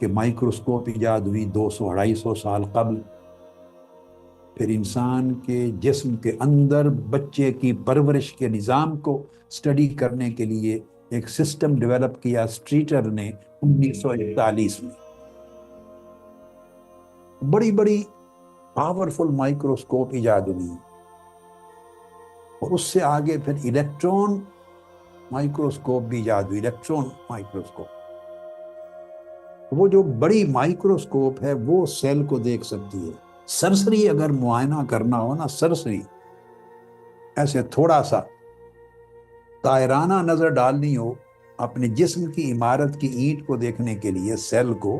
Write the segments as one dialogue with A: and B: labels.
A: کہ مائکروسکوپ ایجاد ہوئی 200-250 سال قبل. پھر انسان کے جسم کے اندر بچے کی پرورش کے نظام کو سٹڈی کرنے کے لیے ایک سسٹم ڈیولپ کیا اسٹریٹر نے 1941 میں. بڑی بڑی پاورفل مائکروسکوپ ایجاد ہوئی، اور اس سے آگے پھر الیکٹران مائکروسکوپ بھی ایجاد ہوئی. الیکٹران مائکروسکوپ، وہ جو بڑی مائکروسکوپ ہے وہ سیل کو دیکھ سکتی ہے. سرسری اگر معائنہ کرنا ہو نا، سرسری ایسے تھوڑا سا طائرانہ نظر ڈالنی ہو اپنے جسم کی عمارت کی اینٹ کو دیکھنے کے لیے، سیل کو،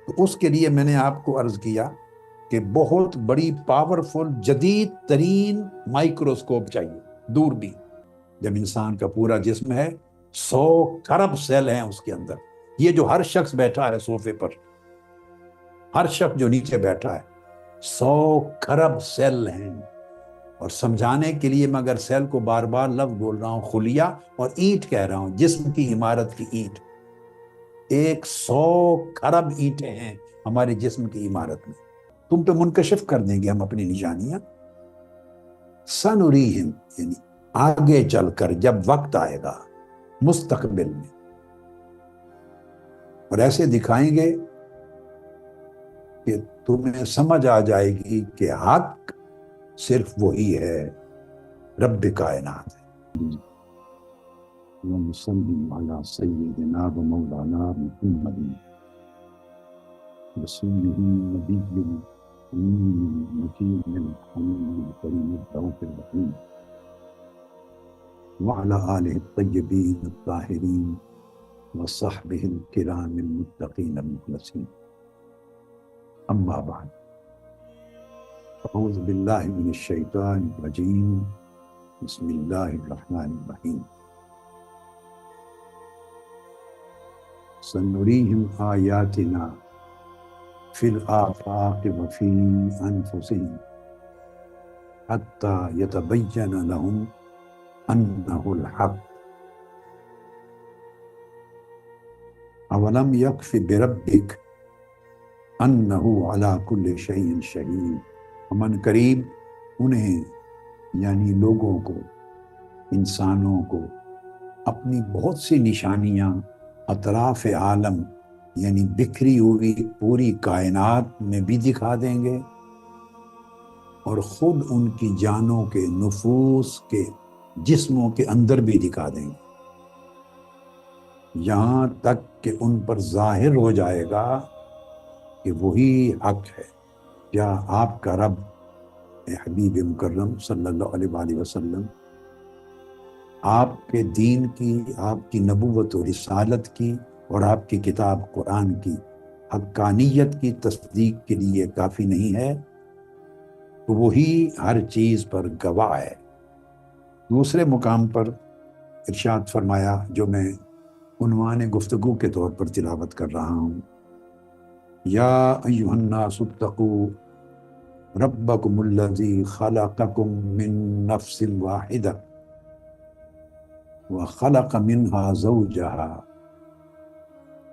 A: تو اس کے لیے میں نے آپ کو عرض کیا کہ بہت بڑی پاورفل جدید ترین مائکروسکوپ چاہیے، دوربین. جب انسان کا پورا جسم ہے 100 کھرب سیل ہیں اس کے اندر. یہ جو ہر شخص بیٹھا ہے صوفے پر، ہر شخص جو نیچے بیٹھا ہے 100 کھرب سیل ہیں. اور سمجھانے کے لیے میں اگر سیل کو بار بار لفظ بول رہا ہوں، خلیہ اور اینٹ کہہ رہا ہوں، جسم کی عمارت کی اینٹ. 100 کھرب اینٹیں ہیں ہمارے جسم کی عمارت میں. تم پہ منکشف کر دیں گے ہم اپنی نشانیاں. سنریہم یعنی آگے چل کر جب وقت آئے گا مستقبل میں، اور ایسے دکھائیں گے کہ تمہیں سمجھ آ جائے گی کہ حق صرف وہی ہے، رب کائنات ہے. وَنُصَلِّ عَلَى سَيِّدِنَا وَمَوْلَانَا مُحَمَّدٍ رسوله النبي الأمي المكين الحميد الكريم الرؤوف الرحيم وعلى آله الطيبين الطاهرين وصحبه الكرام المتقين المخلصين. أما بعد، أعوذ بالله من الشيطان الرجيم. بسم الله الرحمن الرحيم. سنريهم آياتنا في الآفاق وفي أنفسهم حتى يتبين لهم أنه الحق. أولم يكف بربك أنه على كل شيء شهيد. امن قریب انہیں یعنی لوگوں کو، انسانوں کو اپنی بہت سی نشانیاں اطراف عالم یعنی بکھری ہوئی پوری کائنات میں بھی دکھا دیں گے، اور خود ان کی جانوں کے، نفوس کے، جسموں کے اندر بھی دکھا دیں گے، یہاں تک کہ ان پر ظاہر ہو جائے گا کہ وہی حق ہے. کیا آپ کا رب اے حبیب مکرم صلی اللہ علیہ وآلہ وسلم آپ کے دین کی، آپ کی نبوت و رسالت کی اور آپ کی کتاب قرآن کی حقانیت کی تصدیق کے لیے کافی نہیں ہے؟ تو وہی ہر چیز پر گواہ ہے. دوسرے مقام پر ارشاد فرمایا، جو میں عنوان گفتگو کے طور پر تلاوت کر رہا ہوں، یا ایھا الناس اتقوا ربکم الذی خلقکم من نفس واحدہ وخلق منها زوجها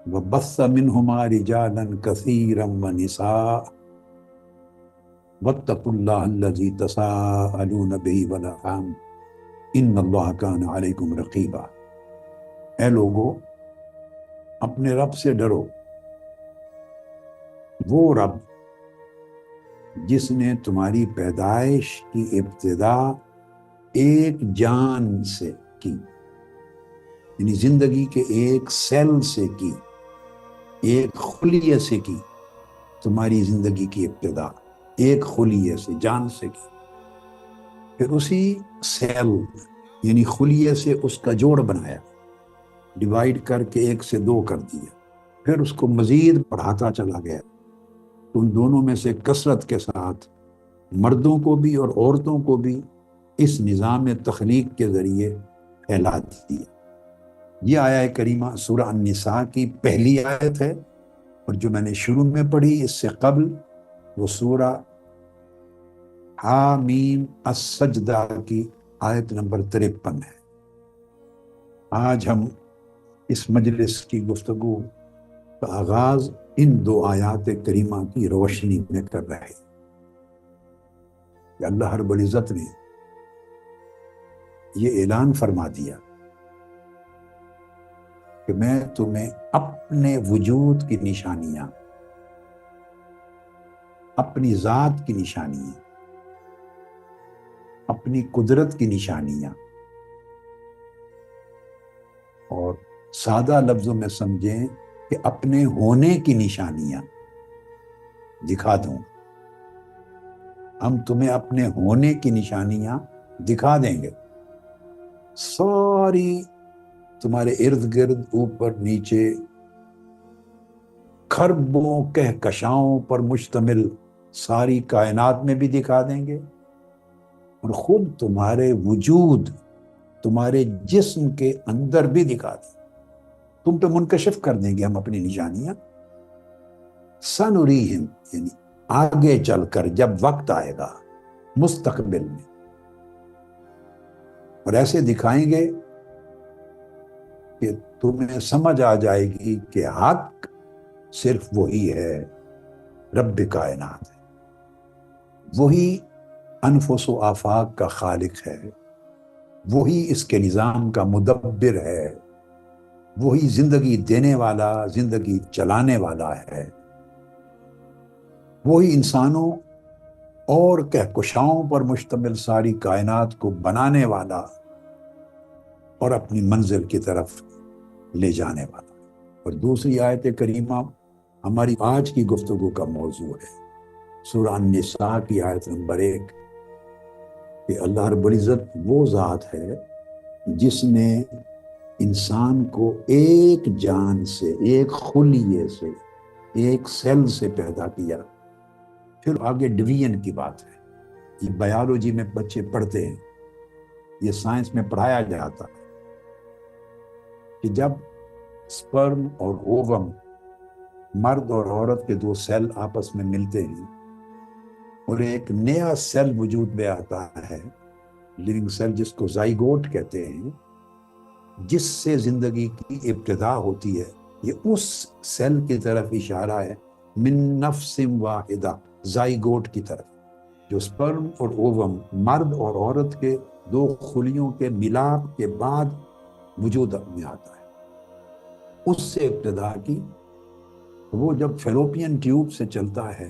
A: وبث منهما رجالا كثيرا ونساء واتقوا الله الذي تساءلون به والارحام ان اللہ کان علیکم رقیبا. اے لوگو، اپنے رب سے ڈرو، وہ رب جس نے تمہاری پیدائش کی ابتدا ایک جان سے کی، یعنی زندگی کے ایک سیل سے کی، ایک خلیے سے کی. تمہاری زندگی کی ابتدا ایک خلیے سے، جان سے کی. پھر اسی سیل یعنی خلیے سے اس کا جوڑ بنایا، ڈیوائیڈ کر کے 1 سے 2 کر دیا. پھر اس کو مزید بڑھاتا چلا گیا. تو ان دونوں میں سے کثرت کے ساتھ مردوں کو بھی اور عورتوں کو بھی اس نظام تخلیق کے ذریعے پھیلا دیا. یہ آیہ کریمہ سورہ النساء کی پہلی آیت ہے، اور جو میں نے شروع میں پڑھی اس سے قبل وہ سورہ حامیم السجدہ کی آیت نمبر 53 ہے. آج ہم اس مجلس کی گفتگو کا آغاز ان دو آیات کریمہ کی روشنی میں کر رہے ہیں کہ اللہ رب العزت نے یہ اعلان فرما دیا کہ میں تمہیں اپنے وجود کی نشانیاں، اپنی ذات کی نشانیاں، اپنی قدرت کی نشانیاں، اور سادہ لفظوں میں سمجھیں کہ اپنے ہونے کی نشانیاں دکھا دوں. ہم تمہیں اپنے ہونے کی نشانیاں دکھا دیں گے. ساری تمہارے ارد گرد، اوپر نیچے، کھربوں کہکشاؤں پر مشتمل ساری کائنات میں بھی دکھا دیں گے، اور خود تمہارے وجود، تمہارے جسم کے اندر بھی دکھا دیں. تم پہ منکشف کر دیں گے ہم اپنی نشانیاں. سنریہم یعنی آگے چل کر، جب وقت آئے گا مستقبل میں، اور ایسے دکھائیں گے کہ تمہیں سمجھ آ جائے گی کہ حق صرف وہی ہے، رب کائنات ہے، وہی انفس و آفاق کا خالق ہے، وہی اس کے نظام کا مدبر ہے، وہی زندگی دینے والا، زندگی چلانے والا ہے، وہی انسانوں اور کہکشاؤں پر مشتمل ساری کائنات کو بنانے والا اور اپنی منزل کی طرف لے جانے والا. اور دوسری آیت کریمہ ہماری آج کی گفتگو کا موضوع ہے، سورہ النساء کی آیت نمبر 1، کہ اللہ رب العزت وہ ذات ہے جس نے انسان کو ایک جان سے، ایک خلیے سے، ایک سیل سے پیدا کیا. پھر آگے ڈویژن کی بات ہے. یہ بایولوجی میں بچے پڑھتے ہیں، یہ سائنس میں پڑھایا جاتا ہے کہ جب سپرم اور اووم، مرد اور عورت کے دو سیل آپس میں ملتے ہیں اور ایک نیا سیل وجود میں آتا ہے، لیونگ سیل، جس کو زائگوٹ کہتے ہیں، جس سے زندگی کی ابتدا ہوتی ہے. یہ اس سیل کی طرف اشارہ ہے، من نفس واحدہ، زائگوٹ کی طرف، جو سپرم اور اووم، مرد اور عورت کے دو خلیوں کے ملاپ کے بعد وجود میں آتا ہے. اس سے ابتدا کی. وہ جب فیلوپین ٹیوب سے چلتا ہے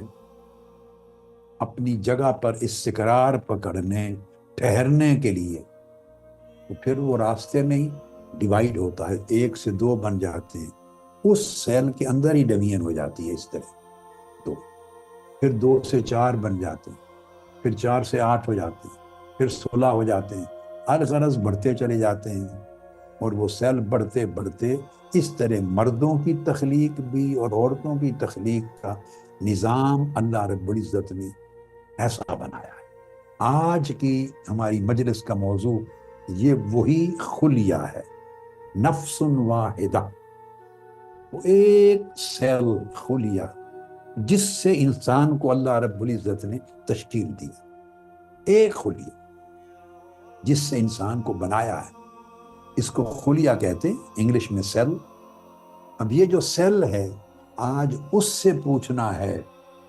A: اپنی جگہ پر استقرار پکڑنے، ٹھہرنے کے لیے، تو پھر وہ راستے میں ہی ڈیوائیڈ ہوتا ہے، 1 سے 2 بن جاتے ہیں. اس سیل کے اندر ہی ڈویژن ہو جاتی ہے اس طرح. تو پھر 2 سے 4 بن جاتے ہیں، پھر 4 سے 8 ہو جاتے ہیں، پھر 16 ہو جاتے ہیں. الغرض بڑھتے چلے جاتے ہیں، اور وہ سیل بڑھتے بڑھتے اس طرح مردوں کی تخلیق بھی اور عورتوں کی تخلیق کا نظام اللہ رب العزت نے ایسا بنایا ہے. آج کی ہماری مجلس کا موضوع یہ وہی خلیہ ہے، نفس واحدہ، وہ ایک سیل خلیہ جس سے انسان کو اللہ رب العزت نے تشکیل دی. ایک خلیہ جس سے انسان کو بنایا ہے، اس کو خلیہ کہتے ہیں، انگلش میں سیل. اب یہ جو سیل ہے، آج اس سے پوچھنا ہے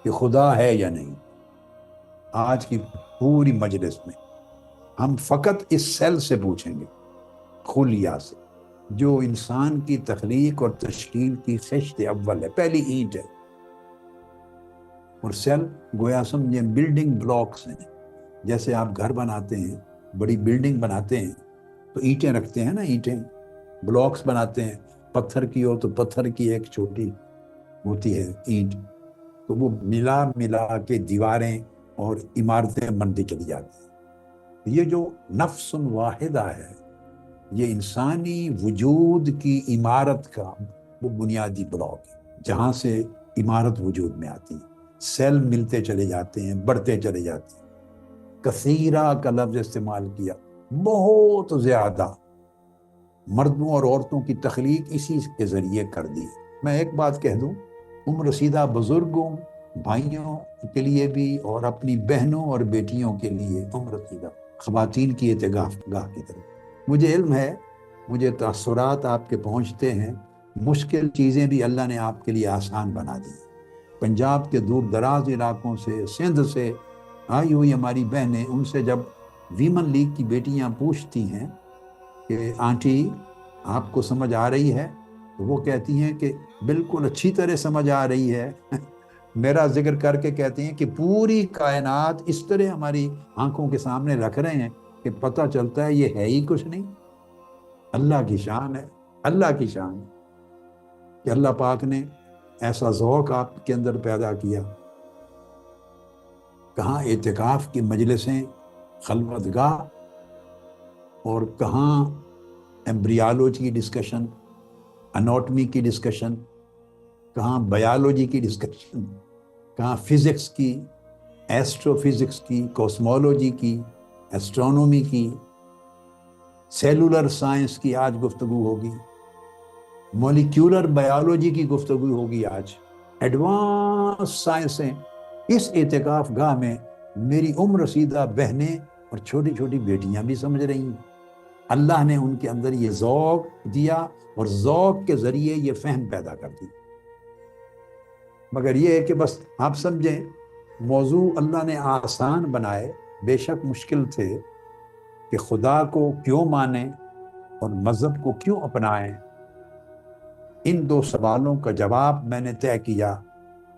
A: کہ خدا ہے یا نہیں. آج کی پوری مجلس میں ہم فقط اس سیل سے پوچھیں گے، خلیہ سے، جو انسان کی تخلیق اور تشکیل کی خشت اول ہے، پہلی اینٹ ہے. اور سیل گویا سمجھیں بلڈنگ بلاکس ہیں. جیسے آپ گھر بناتے ہیں، بڑی بلڈنگ بناتے ہیں تو اینٹیں رکھتے ہیں نا، اینٹیں بلاکس بناتے ہیں. پتھر کی ہو تو پتھر کی ایک چھوٹی ہوتی ہے اینٹ، تو وہ ملا ملا کے دیواریں اور عمارتیں بنتی چلی جاتی ہیں. یہ جو نفس واحدہ ہے، یہ انسانی وجود کی عمارت کا وہ بنیادی بلاک ہے، جہاں سے عمارت وجود میں آتی ہے. سیل ملتے چلے جاتے ہیں، بڑھتے چلے جاتے ہیں. کثیرہ کا لفظ استعمال کیا، بہت زیادہ. مردوں اور عورتوں کی تخلیق اسی کے ذریعے کر دی. میں ایک بات کہہ دوں، عمر رسیدہ بزرگوں، بھائیوں کے لیے بھی، اور اپنی بہنوں اور بیٹیوں کے لیے، عمر رسیدہ خواتین کی اعتکاف گاہ کی طرف، مجھے علم ہے، مجھے تاثرات آپ کے پہنچتے ہیں مشکل چیزیں بھی اللہ نے آپ کے لیے آسان بنا دی. پنجاب کے دور دراز علاقوں سے، سندھ سے آئی ہوئی ہماری بہنیں، ان سے جب ویمن لیگ کی بیٹیاں پوچھتی ہیں کہ آنٹی آپ کو سمجھ آ رہی ہے، تو وہ کہتی ہیں کہ بالکل اچھی طرح سمجھ آ رہی ہے. میرا ذکر کر کے کہتی ہیں کہ پوری کائنات اس طرح ہماری آنکھوں کے سامنے رکھ رہے ہیں کہ پتہ چلتا ہے یہ ہے ہی کچھ نہیں. اللہ کی شان ہے، اللہ کی شان ہے کہ اللہ پاک نے ایسا ذوق آپ کے اندر پیدا کیا. کہاں اعتکاف کی مجلسیں، خلوت گاہ، اور کہاں ایمبریالوجی کی ڈسکشن، اناٹمی کی ڈسکشن، کہاں بایولوجی کی ڈسکشن، کہاں فزکس کی، ایسٹرو فزکس کی، کوسمولوجی کی، ایسٹرونومی کی، سیلولر سائنس کی آج گفتگو ہوگی، مولیکیولر بایولوجی کی گفتگو ہوگی. آج ایڈوانس سائنسیں اس اعتکاف گاہ میں میری عمر رسیدہ بہنیں اور چھوٹی چھوٹی بیٹیاں بھی سمجھ رہی ہیں. اللہ نے ان کے اندر یہ ذوق دیا اور ذوق کے ذریعے یہ فہم پیدا کر دی. مگر یہ ہے کہ بس آپ سمجھیں موضوع اللہ نے آسان بنائے، بے شک مشکل تھے کہ خدا کو کیوں مانیں اور مذہب کو کیوں اپنائیں. ان دو سوالوں کا جواب میں نے طے کیا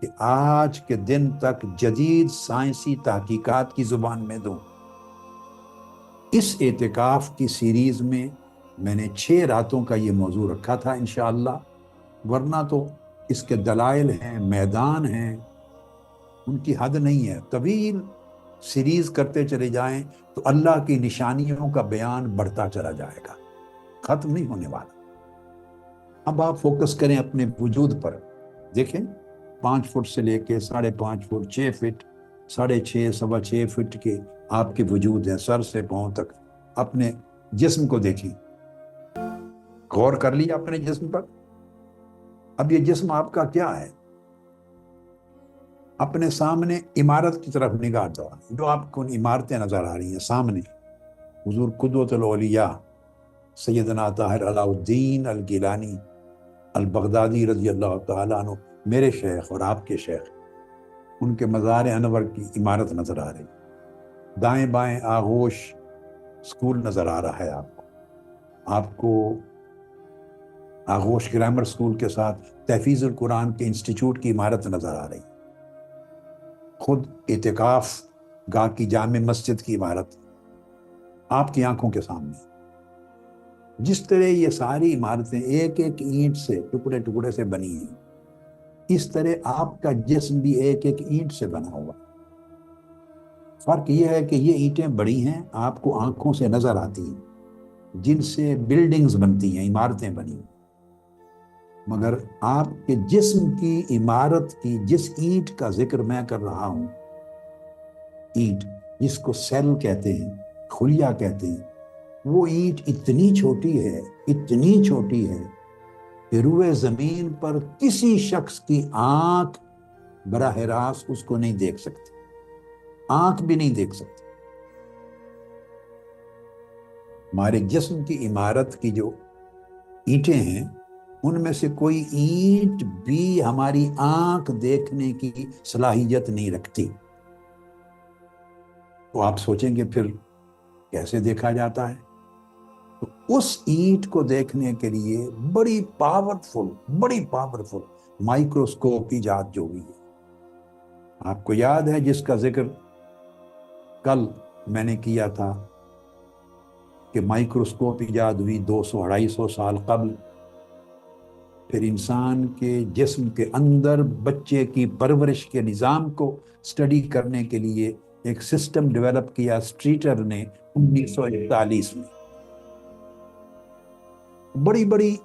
A: کہ آج کے دن تک جدید سائنسی تحقیقات کی زبان میں دوں. اس اعتکاف کی سیریز میں نے 6 راتوں کا یہ موضوع رکھا تھا انشاءاللہ، ورنہ تو اس کے دلائل ہیں، میدان ہیں، ان کی حد نہیں ہے. طویل سیریز کرتے چلے جائیں تو اللہ کی نشانیوں کا بیان بڑھتا چلا جائے گا، ختم نہیں ہونے والا. اب آپ فوکس کریں اپنے وجود پر. دیکھیں 5 فٹ سے لے کے 5.5 فٹ، 6 فٹ، 6.5، 6.25 فٹ کے آپ کے وجود ہیں، سر سے پاؤں تک. اپنے جسم کو دیکھیں، غور کر لیا اپنے جسم پر. اب یہ جسم آپ کا کیا ہے؟ اپنے سامنے عمارت کی طرف نگاہ دوڑا، جو آپ کو عمارتیں نظر آ رہی ہیں سامنے، حضور قدوۃ الاولیاء سیدنا طاہر علاء الدین الگیلانی البغدادی رضی اللہ تعالیٰ عنہ، میرے شیخ اور آپ کے شیخ، ان کے مزار انور کی عمارت نظر آ رہی. دائیں بائیں آغوش اسکول نظر آ رہا ہے آپ کو آغوش گرامر اسکول کے ساتھ تحفیظ القرآن کے انسٹیٹیوٹ کی عمارت نظر آ رہی. خود اعتکاف گاہ کی جامع مسجد کی عمارت آپ کی آنکھوں کے سامنے. جس طرح یہ ساری عمارتیں ایک ایک اینٹ سے، ٹکڑے ٹکڑے سے بنی ہیں، اس طرح آپ کا جسم بھی ایک ایک اینٹ سے بنا ہوا. فرق یہ ہے کہ یہ اینٹیں بڑی ہیں، آپ کو آنکھوں سے نظر آتی ہیں، جن سے بلڈنگز بنتی ہیں، عمارتیں بنی. مگر آپ کے جسم کی عمارت کی جس اینٹ کا ذکر میں کر رہا ہوں، اینٹ جس کو سیل کہتے ہیں، خلیہ کہتے ہیں، وہ اینٹ اتنی چھوٹی ہے، اتنی چھوٹی ہے کہ روئے زمین پر کسی شخص کی آنکھ براہ راست اس کو نہیں دیکھ سکتی، آنکھ بھی نہیں دیکھ سکتی. ہمارے جسم کی عمارت کی جو اینٹیں ہیں، ان میں سے کوئی اینٹ بھی ہماری آنکھ دیکھنے کی صلاحیت نہیں رکھتی. تو آپ سوچیں گے پھر کیسے دیکھا جاتا ہے؟ تو اس اینٹ کو دیکھنے کے لیے بڑی پاورفل مائکروسکوپ ایجاد جو ہوئی ہے. آپ کو یاد ہے جس کا ذکر کل میں نے کیا تھا کہ مائکروسکوپ ایجاد ہوئی 200-250 سال قبل. پھر انسان کے جسم کے اندر بچے کی پرورش کے نظام کو سٹڈی کرنے کے لیے ایک سسٹم ڈیولپ کیا اسٹریٹر نے 1941 میں. بڑی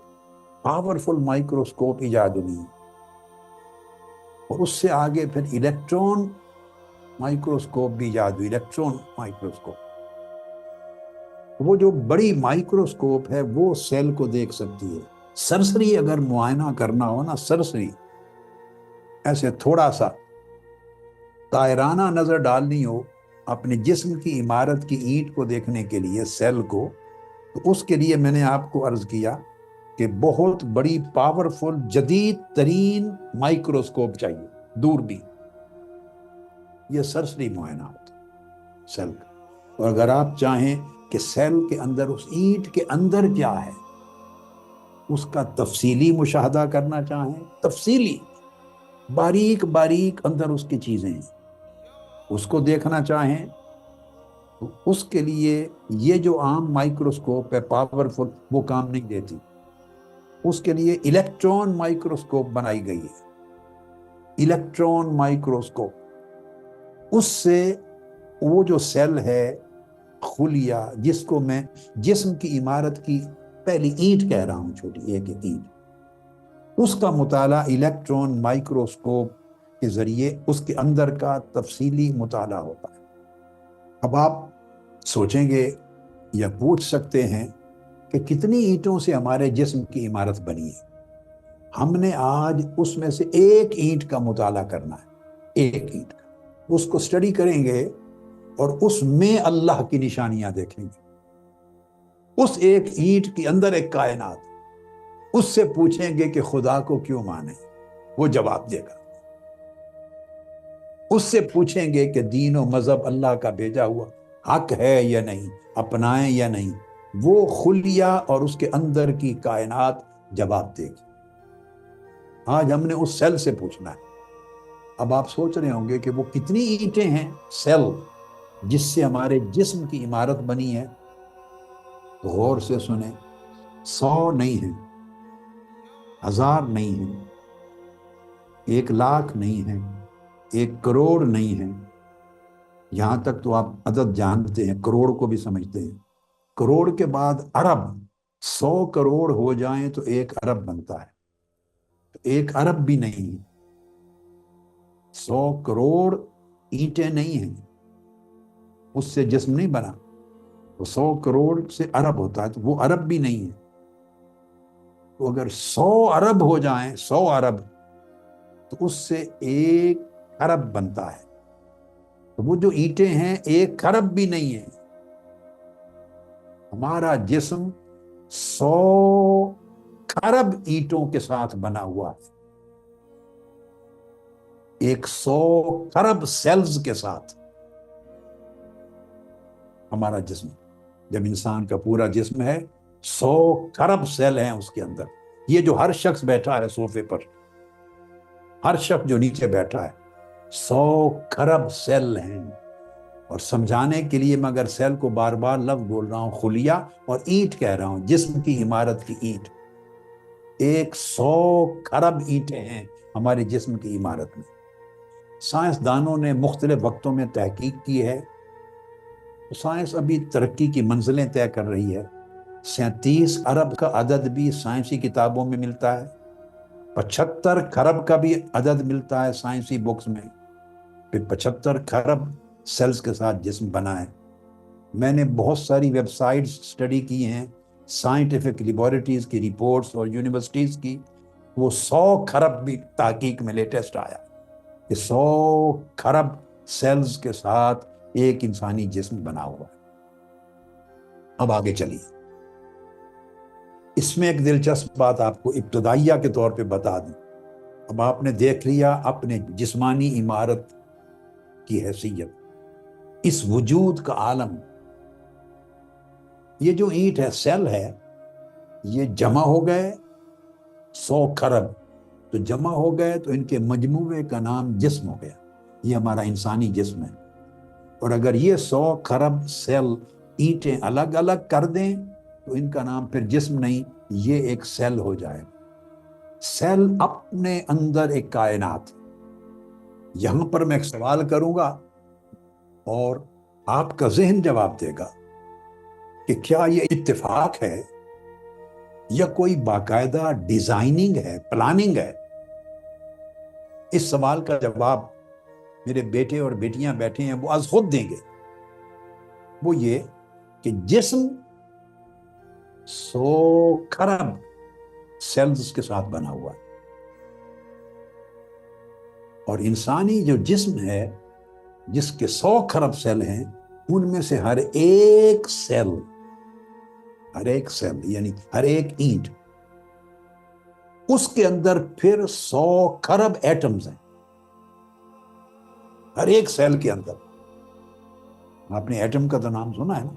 A: پاورفل مائکروسکوپ ایجاد ہوئی، اور اس سے آگے پھر الیکٹرون مائکروسکوپ بھی ایجاد ہوئی، الیکٹرون مائکروسکوپ. وہ جو بڑی مائکروسکوپ ہے وہ سیل کو دیکھ سکتی ہے. سرسری اگر معائنہ کرنا ہو نا، سرسری ایسے تھوڑا سا طائرانہ نظر ڈالنی ہو اپنے جسم کی عمارت کی اینٹ کو دیکھنے کے لیے، سیل کو، تو اس کے لیے میں نے آپ کو عرض کیا کہ بہت بڑی پاورفل جدید ترین مائکروسکوپ چاہیے، دوربین، یہ سرسری معائنہ ہوتا ہے سیل کا۔ اور اگر آپ چاہیں کہ سیل کے اندر، اس اینٹ کے اندر کیا ہے، اس کا تفصیلی مشاہدہ کرنا چاہیں، تفصیلی باریک باریک اندر اس کی چیزیں ہیں، اس کو دیکھنا چاہیں، تو اس کے لیے یہ جو عام مائکروسکوپ ہے پاورفل، وہ کام نہیں دیتی۔ اس کے لیے الیکٹران مائکروسکوپ بنائی گئی ہے، الیکٹران مائکروسکوپ۔ اس سے وہ جو سیل ہے خلیہ، جس کو میں جسم کی عمارت کی پہلی اینٹ کہہ رہا ہوں، چھوٹی ایک اینٹ، اس کا مطالعہ الیکٹران مائکروسکوپ کے ذریعے اس کے اندر کا تفصیلی مطالعہ ہوتا ہے۔ اب آپ سوچیں گے یا پوچھ سکتے ہیں کہ کتنی اینٹوں سے ہمارے جسم کی عمارت بنی ہے؟ ہم نے آج اس میں سے ایک اینٹ کا مطالعہ کرنا ہے، ایک اینٹ کا، اس کو اسٹڈی کریں گے اور اس میں اللہ کی نشانیاں دیکھیں گے۔ اس ایک اینٹ کے اندر ایک کائنات، اس سے پوچھیں گے کہ خدا کو کیوں مانیں، وہ جواب دے گا۔ اس سے پوچھیں گے کہ دین و مذہب اللہ کا بھیجا ہوا حق ہے یا نہیں، اپنائیں یا نہیں، وہ خلیہ اور اس کے اندر کی کائنات جواب دے گی۔ آج ہم نے اس سیل سے پوچھنا ہے۔ اب آپ سوچ رہے ہوں گے کہ وہ کتنی اینٹیں ہیں، سیل، جس سے ہمارے جسم کی عمارت بنی ہے؟ تو غور سے سنیں، 100 نہیں ہیں، 1000 نہیں ہیں، 1,00,000 نہیں ہیں، 1,000,000,000 نہیں ہیں، یہاں تک تو آپ عدد جانتے ہیں، کروڑ کو بھی سمجھتے ہیں۔ کروڑ کے بعد ارب، 100 کروڑ ہو جائیں تو 1 ارب بنتا ہے، تو 1 ارب بھی نہیں ہے، 100 کروڑ اینٹیں نہیں ہیں، اس سے جسم نہیں بنا، تو 100 کروڑ سے ارب ہوتا ہے، تو وہ ارب بھی نہیں ہے۔ تو اگر 100 ارب ہو جائیں، 100 ارب، تو اس سے 1 ارب بنتا ہے، تو وہ جو اینٹیں ہیں 1 ارب بھی نہیں ہیں۔ ہمارا جسم 100 ارب اینٹوں کے ساتھ بنا ہوا ہے، 100 ارب سیلز کے ساتھ ہمارا جسم۔ جب انسان کا پورا جسم ہے، 100 ارب سیل ہیں اس کے اندر۔ یہ جو ہر شخص بیٹھا ہے صوفے پر، ہر شخص جو نیچے بیٹھا ہے، 100 ارب سیل ہیں۔ اور سمجھانے کے لیے میں اگر سیل کو بار بار لفظ بول رہا ہوں، خلیہ اور اینٹ کہہ رہا ہوں، جسم کی عمارت کی اینٹ، 100 ارب اینٹیں ہیں ہمارے جسم کی عمارت میں۔ سائنسدانوں نے مختلف وقتوں میں تحقیق کی ہے، سائنس ابھی ترقی کی منزلیں طے کر رہی ہے۔ 37 ارب کا عدد بھی سائنسی کتابوں میں ملتا ہے، 75 ارب کا بھی عدد ملتا ہے سائنسی بکس میں، پھر 75 ارب سیلز کے ساتھ جسم بنا ہے۔ میں نے بہت ساری ویب سائٹس اسٹڈی کی ہیں، سائنٹیفک لیبارٹریز کی رپورٹس اور یونیورسٹیز کی، وہ 100 ارب بھی تحقیق میں لیٹسٹ آیا کہ 100 ارب سیلز کے ساتھ ایک انسانی جسم بنا ہوا ہے۔ اب آگے چلیے، اس میں ایک دلچسپ بات آپ کو ابتدائیہ کے طور پہ بتا دوں۔ اب آپ نے دیکھ لیا اپنے جسمانی عمارت کی حیثیت، اس وجود کا عالم۔ یہ جو اینٹ ہے، سیل ہے، یہ جمع ہو گئے 100 ارب، تو جمع ہو گئے تو ان کے مجموعے کا نام جسم ہو گیا، یہ ہمارا انسانی جسم ہے۔ اور اگر یہ 100 ارب سیل اینٹیں الگ الگ کر دیں تو ان کا نام پھر جسم نہیں، یہ ایک سیل ہو جائے۔ سیل اپنے اندر ایک کائنات۔ یہاں پر میں ایک سوال کروں گا اور آپ کا ذہن جواب دے گا کہ کیا یہ اتفاق ہے یا کوئی باقاعدہ ڈیزائننگ ہے، پلاننگ ہے؟ اس سوال کا جواب میرے بیٹے اور بیٹیاں بیٹھے ہیں وہ از خود دیں گے۔ وہ یہ کہ جسم 100 ارب سیلز کے ساتھ بنا ہوا ہے، اور انسانی جو جسم ہے جس کے 100 ارب سیل ہیں، ان میں سے ہر ایک سیل یعنی ہر ایک اینٹ اس کے اندر پھر 100 کھرب ایٹمز ہیں ہر ایک سیل کے اندر. آپ نے ایٹم کا تو نام سنا ہے نا,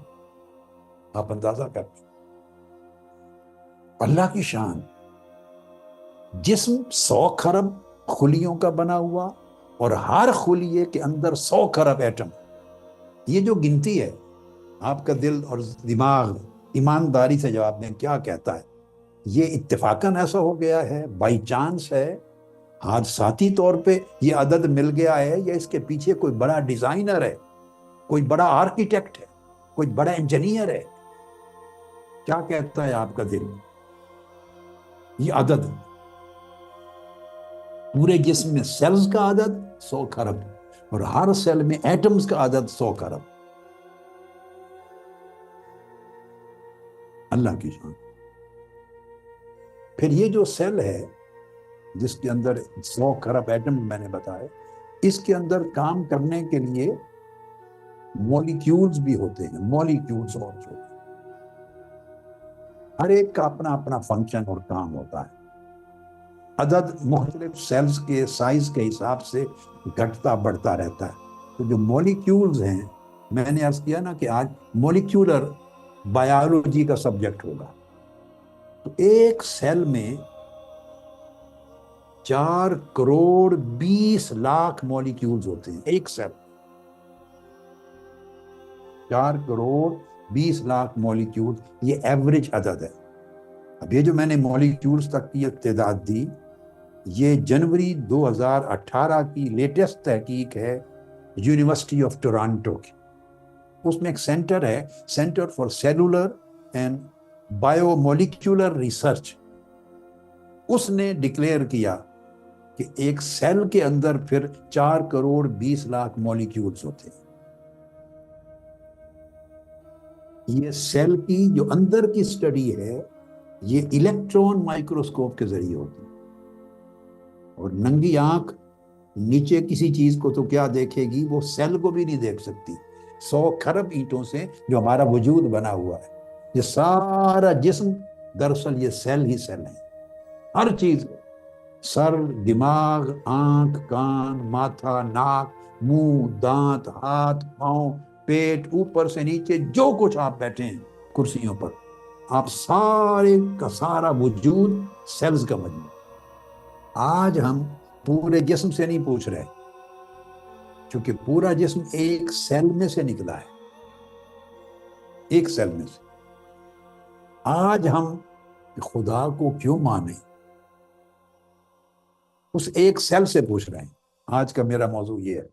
A: آپ اندازہ کرتے ہیں. اللہ کی شان, جسم 100 کھرب خلیوں کا بنا ہوا اور ہر خلیے کے اندر 100 کھرب ایٹم. یہ جو گنتی ہے, آپ کا دل اور دماغ ایمانداری سے جواب دیں کیا کہتا ہے, یہ اتفاقاً ایسا ہو گیا ہے, بائی چانس ہے, حادثاتی طور پہ یہ عدد مل گیا ہے, یا اس کے پیچھے کوئی بڑا ڈیزائنر ہے, کوئی بڑا آرکیٹیکٹ ہے, کوئی بڑا انجینئر ہے؟ کیا کہتا ہے آپ کا دل؟ یہ عدد پورے جسم میں سیلز کا عدد 100 کھرب اور ہر سیل میں ایٹمز کا عدد 100 کھرب. اللہ کی شان. پھر یہ جو سیل ہے جس کے اندر 100 کھرب ایٹم میں نے بتایا, اس کے اندر کام کرنے کے لیے مولیکیولز بھی ہوتے ہیں, مولیکیولز اور جو ہر ایک کا اپنا اپنا فنکشن اور کام ہوتا ہے. عدد مختلف سیلز کے سائز کے حساب سے گھٹتا بڑھتا رہتا ہے. تو جو مولیکیولز ہیں, میں نے عرض کیا نا کہ آج مولیکیولر بایولوجی کا سبجیکٹ ہوگا. تو ایک سیل میں 4 کروڑ 20 لاکھ مولیکیولز ہوتے ہیں. ایک سیل 4 کروڑ 20 لاکھ مولیکیول, یہ ایوریج عدد ہے. اب یہ جو میں نے مولیکیولز تک کی تعداد دی, یہ جنوری 2018 کی لیٹسٹ تحقیق ہے یونیورسٹی آف ٹورانٹو کی. اس میں ایک سینٹر ہے, centre for cellular and biomolecular research. اس نے ڈکلیئر کیا کہ ایک سیل کے اندر پھر 4 کروڑ 20 لاکھ مولیکیولز ہوتے ہیں. یہ سیل کی جو اندر کی سٹڈی ہے, یہ الیکٹرون مائکروسکوپ کے ذریعے ہوتی ہے. اور ننگی آنکھ نیچے کسی چیز کو تو کیا دیکھے گی, وہ سیل کو بھی نہیں دیکھ سکتی. 100 کھرب اینٹوں سے جو ہمارا وجود بنا ہوا ہے, یہ سارا جسم دراصل یہ سیل ہی سیل ہے. ہر چیز, سر, دماغ, آنکھ, کان, ماتھا, ناک, منہ, دانت, ہاتھ, پاؤں, پیٹ, اوپر سے نیچے جو کچھ آپ بیٹھے ہیں کرسیوں پر, آپ سارے کا سارا وجود سیلز کا مجموعہ. آج ہم پورے جسم سے نہیں پوچھ رہے, کیونکہ پورا جسم ایک سیل میں سے نکلا ہے, ایک سیل میں سے. آج ہم خدا کو کیوں مانیں, اس ایک سیل سے پوچھ رہے ہیں. آج کا میرا موضوع یہ ہے.